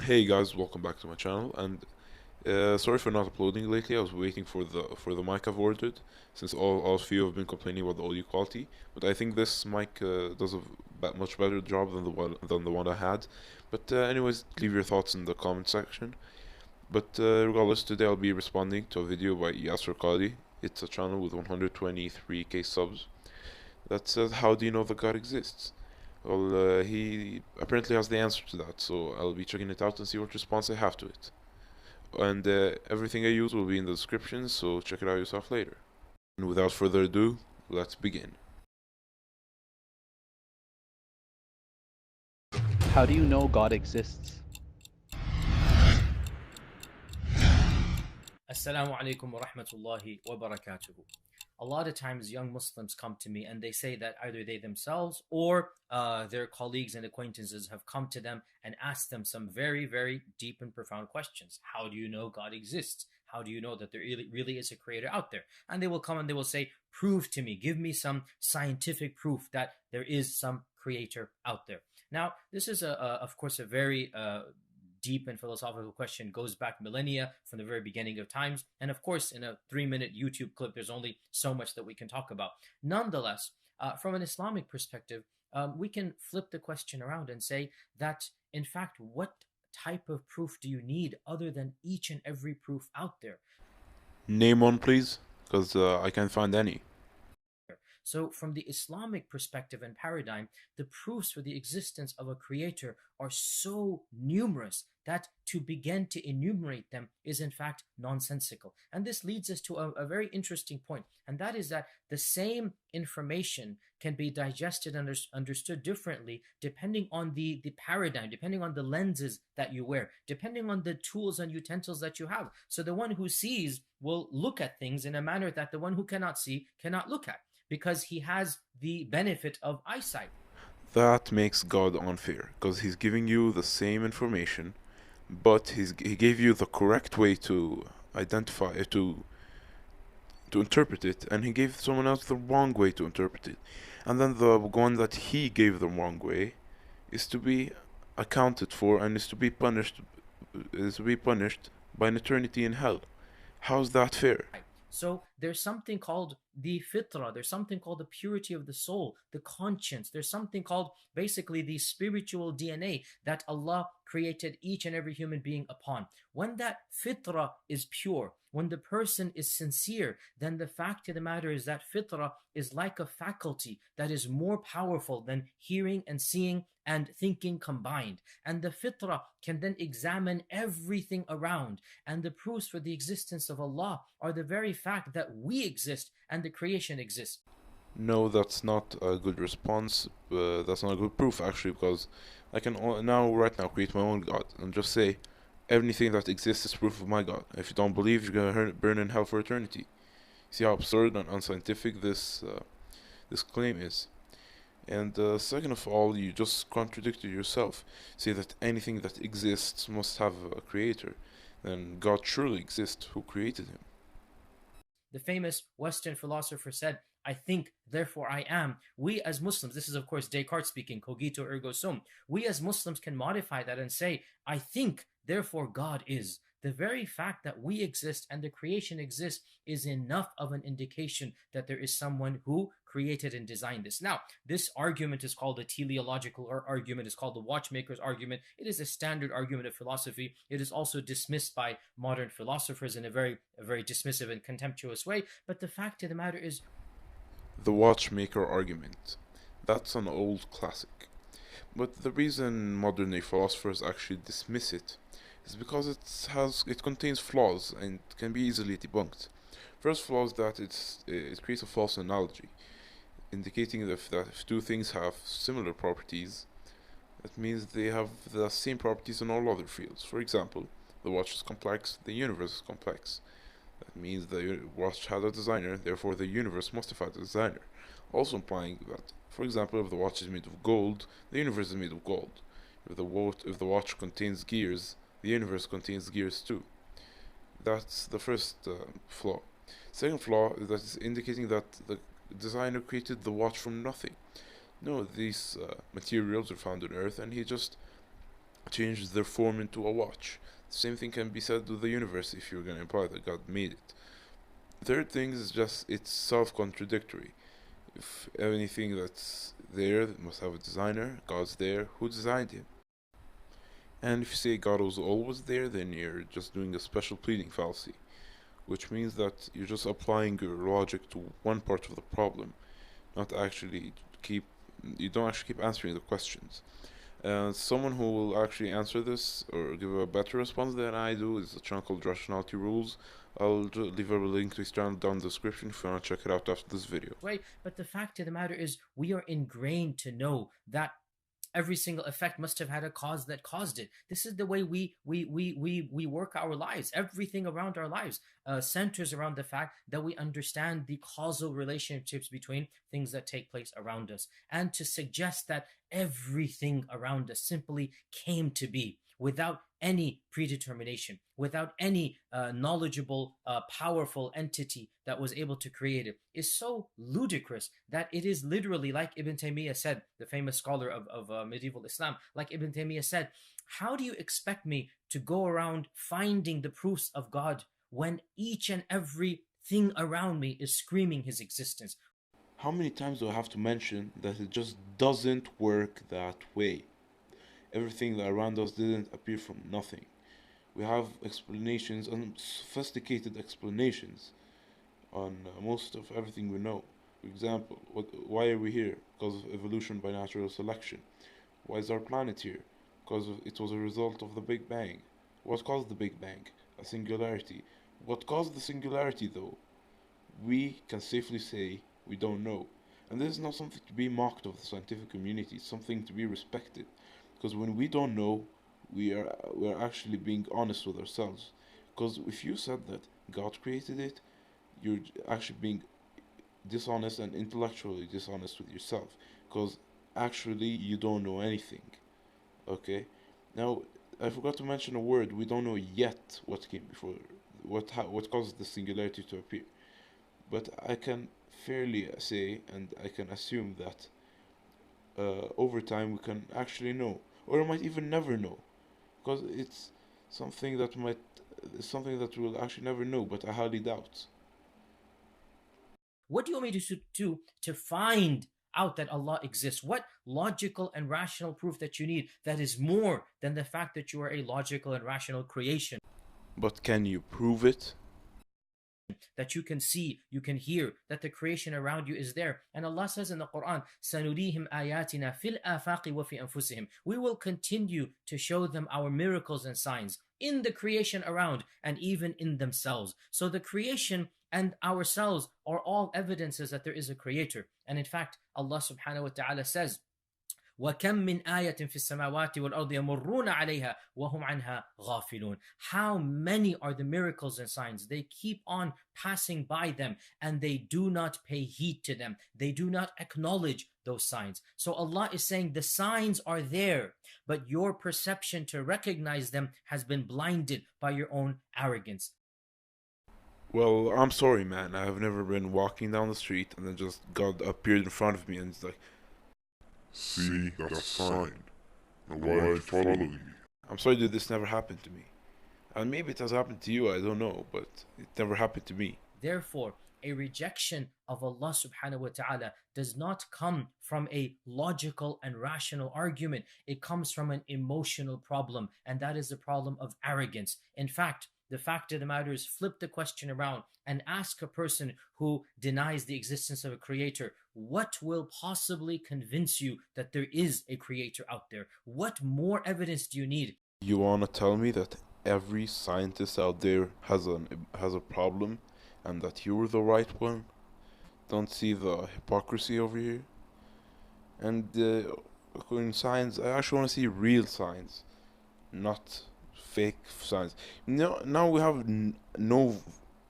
Hey guys, welcome back to my channel. And sorry for not uploading lately. I was waiting for the mic I've ordered, since all of you have been complaining about the audio quality. But I think this mic does a much better job than the one I had. But anyways, leave your thoughts in the comment section. But regardless, today I'll be responding to a video by Yasser Qadhi. It's a channel with 123k subs that says, "How do you know that God exists?" Well, he apparently has the answer to that, so I'll be checking it out and see what response I have to it. And everything I use will be in the description, so check it out yourself later. And without further ado, let's begin. How do you know God exists? Assalamu alaikum wa rahmatullahi wa barakatuhu. A lot of times young Muslims come to me and they say that either they themselves or their colleagues and acquaintances have come to them and asked them some very, very deep and profound questions. How do you know God exists? How do you know that there really is a creator out there? And they will come and they will say, prove to me, give me some scientific proof that there is some creator out there. Now, this is, of course, a very deep and philosophical question, goes back millennia from the very beginning of times. And of course, in a 3-minute YouTube clip, there's only so much that we can talk about. Nonetheless, from an Islamic perspective, we can flip the question around and say that, in fact, what type of proof do you need other than each and every proof out there? Name one, please, because I can't find any. So, from the Islamic perspective and paradigm, the proofs for the existence of a creator are so numerous that to begin to enumerate them is in fact nonsensical. And this leads us to a very interesting point, and that is that the same information can be digested and understood differently depending on the paradigm, depending on the lenses that you wear, depending on the tools and utensils that you have. So the one who sees will look at things in a manner that the one who cannot see cannot look at, because he has the benefit of eyesight. That makes God unfair, because he's giving you the same information, but he gave you the correct way to identify it, to interpret it, and he gave someone else the wrong way to interpret it. And then the one that he gave the wrong way is to be accounted for and is to be punished by an eternity in hell. How's that fair? So there's something called the fitra, there's something called the purity of the soul, the conscience, there's something called basically the spiritual DNA that Allah created each and every human being upon. When that fitra is pure, when the person is sincere, then the fact of the matter is that fitra is like a faculty that is more powerful than hearing and seeing and thinking combined. And the fitra can then examine everything around. And the proofs for the existence of Allah are the very fact that we exist and the creation exists. No, that's not a good response. That's not a good proof, actually, because I can right now create my own God and just say everything that exists is proof of my God. If you don't believe, you're gonna burn in hell for eternity. See how absurd and unscientific this claim is. And second of all, you just contradicted yourself. Say that anything that exists must have a creator. Then God surely exists. Who created him? The famous Western philosopher said, I think, therefore I am. We as Muslims, this is of course Descartes speaking, cogito ergo sum. We as Muslims can modify that and say, I think, therefore God is. The very fact that we exist and the creation exists is enough of an indication that there is someone who created and designed this. Now, this argument is called the teleological argument, it's called the watchmakers argument. It is a standard argument of philosophy. It is also dismissed by modern philosophers in a very dismissive and contemptuous way. But the fact of the matter is, The watchmaker argument. That's an old classic. But the reason modern day philosophers actually dismiss it is because it contains flaws and can be easily debunked. First flaw is that it creates a false analogy, indicating that if two things have similar properties, that means they have the same properties in all other fields. For example, the watch is complex, the universe is complex. That means the watch had a designer, therefore the universe must have had a designer. Also implying that, for example, if the watch is made of gold, the universe is made of gold. If the watch contains gears, the universe contains gears too. That's the first flaw. Second flaw is that it's indicating that the designer created the watch from nothing. No, these materials are found on Earth, and he just changed their form into a watch. The same thing can be said with the universe if you're gonna imply that God made it. Third thing is just it's self-contradictory. If anything that's there it must have a designer, God's there, who designed him? And if you say God was always there, then you're just doing a special pleading fallacy, which means that you're just applying your logic to one part of the problem, not actually keep you don't actually keep answering the questions. Someone who will actually answer this or give a better response than I do is a channel called Rationality Rules. I'll leave a link to his channel down in the description if you want to check it out after this video. Right, but the fact of the matter is we are ingrained to know that every single effect must have had a cause that caused it. This is the way we work our lives. Everything around our lives centers around the fact that we understand the causal relationships between things that take place around us. And to suggest that everything around us simply came to be without any predetermination, without any knowledgeable, powerful entity that was able to create it, is so ludicrous that it is literally, like Ibn Taymiyyah said, the famous scholar of medieval Islam, like Ibn Taymiyyah said, how do you expect me to go around finding the proofs of God when each and every thing around me is screaming his existence? How many times do I have to mention that it just doesn't work that way? Everything that around us didn't appear from nothing. We have explanations and sophisticated explanations on most of everything we know. For example, why are we here? Because of evolution by natural selection. Why is our planet here? Because it was a result of the Big Bang. What caused the Big Bang? A singularity. What caused the singularity though? We can safely say we don't know. And this is not something to be mocked of the scientific community, it's something to be respected. Because when we don't know, we are actually being honest with ourselves. Because if you said that God created it, you're actually being dishonest and intellectually dishonest with yourself. Because actually you don't know anything. Okay? Now, I forgot to mention a word. We don't know yet what came before, what caused the singularity to appear. But I can fairly say, and I can assume that over time we can actually know, or we might even never know, because it's something that we'll actually never know, but I highly doubt. What do you want me to do to find out that Allah exists? What logical and rational proof that you need that is more than the fact that you are a logical and rational creation? But can you prove it? That you can see, you can hear, that the creation around you is there. And Allah says in the Quran, سَنُرِيهِمْ آيَاتِنَا فِي الْآفَاقِ وَفِي أَنفُسِهِمْ. We will continue to show them our miracles and signs in the creation around and even in themselves. So the creation and ourselves are all evidences that there is a creator. And in fact, Allah subhanahu wa ta'ala says, وَكَمْ مِنْ آيَةٍ فِي السَّمَاوَاتِ وَالْأَرْضِ يَمُرُّونَ عَلَيْهَا وَهُمْ عَنْهَا غَافِلُونَ. How many are the miracles and signs? They keep on passing by them and they do not pay heed to them. They do not acknowledge those signs. So Allah is saying the signs are there, but your perception to recognize them has been blinded by your own arrogance. Well, I'm sorry, man. I have never been walking down the street and then just God appeared in front of me and it's like, see that sign. Now why are you following me? I'm sorry, dude, this never happened to me. And maybe it has happened to you, I don't know, but it never happened to me. Therefore, a rejection of Allah subhanahu wa ta'ala does not come from a logical and rational argument. It comes from an emotional problem, and that is the problem of arrogance. In fact, the fact of the matter is, flip the question around and ask a person who denies the existence of a creator, what will possibly convince you that there is a creator out there? What more evidence do you need? You wanna tell me that every scientist out there has a problem and that you're the right one? Don't see the hypocrisy over here? And in science, I actually want to see real science, not fake science. Now we have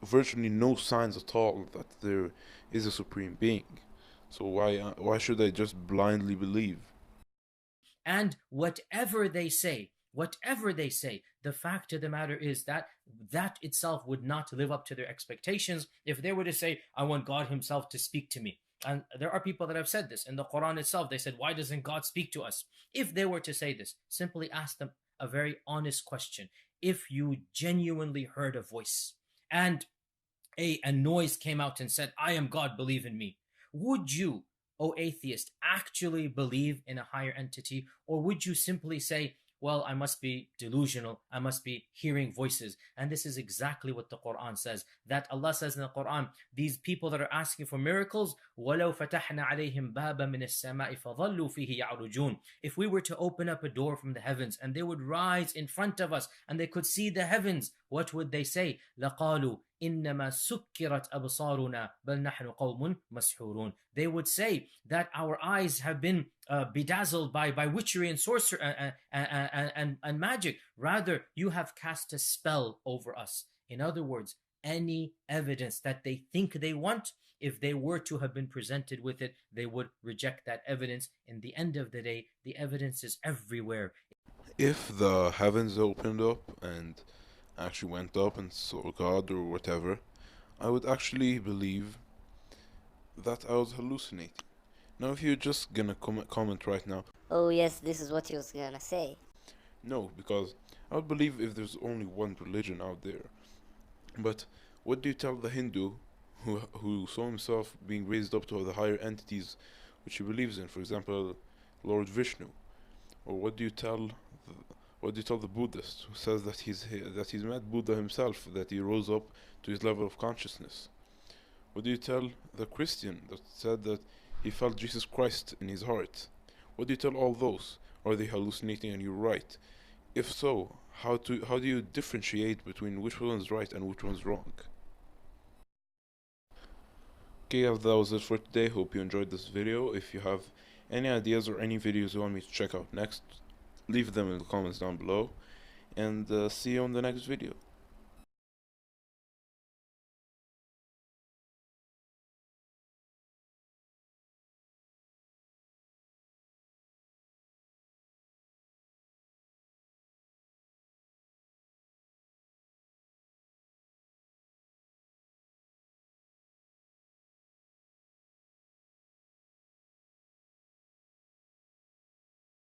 virtually no signs at all that there is a supreme being. So why should I just blindly believe? And whatever they say, the fact of the matter is that that itself would not live up to their expectations. If they were to say, I want God himself to speak to me. And there are people that have said this in the Quran itself. They said, why doesn't God speak to us? If they were to say this, simply ask them, a very honest question. If you genuinely heard a voice and a noise came out and said, I am God, believe in me, would you, O atheist, actually believe in a higher entity? Or would you simply say, well, I must be delusional, I must be hearing voices? And this is exactly what the Quran says. That Allah says in the Quran, these people that are asking for miracles, وَلَوْ فَتَحْنَا عَلَيْهِمْ بَابًا مِنَ السَّمَاءِ فَظَلُّوا فِيهِ يَعْرُجُونَ. If we were to open up a door from the heavens and they would rise in front of us and they could see the heavens, what would they say? لَقَالُوا إِنَّمَا سُكِّرَتْ أَبْصَارُنَا بَلْ نَحْنُ قَوْمٌ مَسْحُورُونَ. They would say that our eyes have been bedazzled by witchery and sorcery and magic. Rather, you have cast a spell over us. In other words, any evidence that they think they want, if they were to have been presented with it, they would reject that evidence. In the end of the day, the evidence is everywhere. If the heavens opened up and actually went up and saw God or whatever, I would actually believe that I was hallucinating. Now, if you're just gonna comment right now, oh yes, this is what he was gonna say. no, because I would believe if there's only one religion out there. But what do you tell the Hindu who saw himself being raised up to the higher entities which he believes in, for example, Lord Vishnu? Or what do you tell the Buddhist who says that he's met Buddha himself, that he rose up to his level of consciousness? What do you tell the Christian that said that he felt Jesus Christ in his heart? What do you tell all those? Are they hallucinating and you're right? If so, how do you differentiate between which one's right and which one's wrong? Okay, that was it for today. Hope you enjoyed this video. If you have any ideas or any videos you want me to check out next, leave them in the comments down below, and see you on the next video.